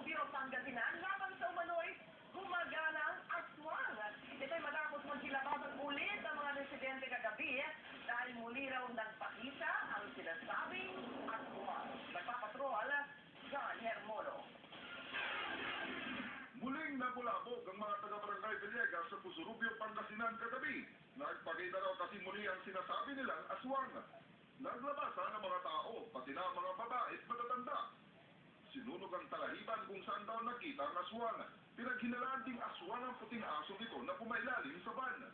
Surubio, Pangasinan, laban sa umano'y gumagalang aswang. Ito'y matapos magsilabasan ulit ang mga residente kagabi dahil muli raw nagpakita ang sinasabing aswang. Nagpapatrol, John Hermono. Muling nabulabog ang mga taga-barangay Villegas sa Surubio, Pangasinan kagabi. Nagpakita raw kasi muli ang sinasabi nilang aswang. Naglabasan ang mga tao, pati na ang mga babae at matatanda. Sinunog ang talahiban kung saan daw nakita ang aswang. Pinaghinalaan ding aswang ang puting aso nito na pumailalim sa van.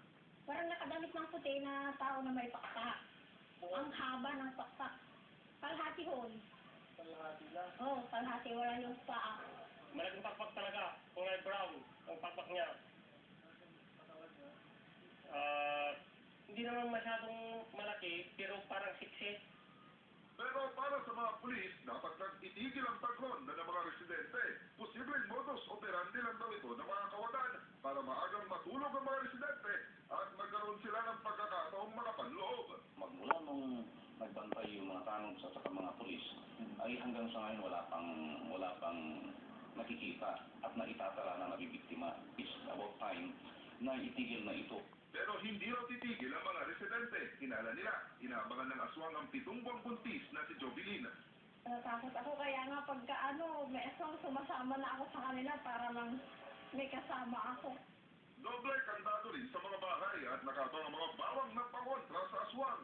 Parang nakadamit ng puti na tao na may pakpak. Ang haba ng pakpak. Kalahati hon. Kalahati lang. Oo, kalahati. Wala yung paa. Malaking pakpak talaga. Kulay brown ang pakpak niya. Hindi naman masyadong malaki, pero parang siksit. Pero para sa mga pulis, dapat nang itigil ang pagronda ng mga residente. Posibleng modus operandi lang daw ito ng mga kawadan para maagang matulog ang mga residente at magkaroon sila ng pagkakataong makapanloob. Magmula nung nagbantay yung mga tanong sa mga pulis, ay hanggang sa ngayon wala pang nakikita at naitatala na nabibiktima. It's about time na itigil na ito. Pero hindi raw titigil ang mga residente. Kinala nila, inaabangan ng aswang ang 7 buwang buntis na si Jovelyn. Natakot ako kaya nga pagka may aswang sumasama na ako sa kanila para lang may kasama ako. Doble kandado rin sa mga bahay at nakatong ang mga bawang na pangontra sa aswang.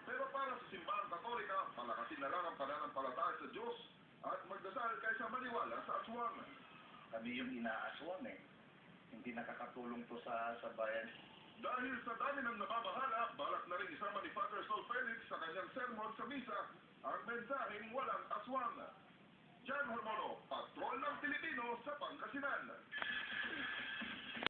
Pero para sa simbahang Katolika, palakasin na lang ang pananampalataya sa Diyos at magdasal kaysa maniwala sa aswang. Kami yung inaaswang Hindi nakakatulong to sa bayan. Dahil sa dami ng nababahala, balak na rin isama ni Father Sol Felix sa kanyang sermon sa misa ang mensaheng walang aswang. John Hormono, Patrol ng Pilipino sa Pangasinan.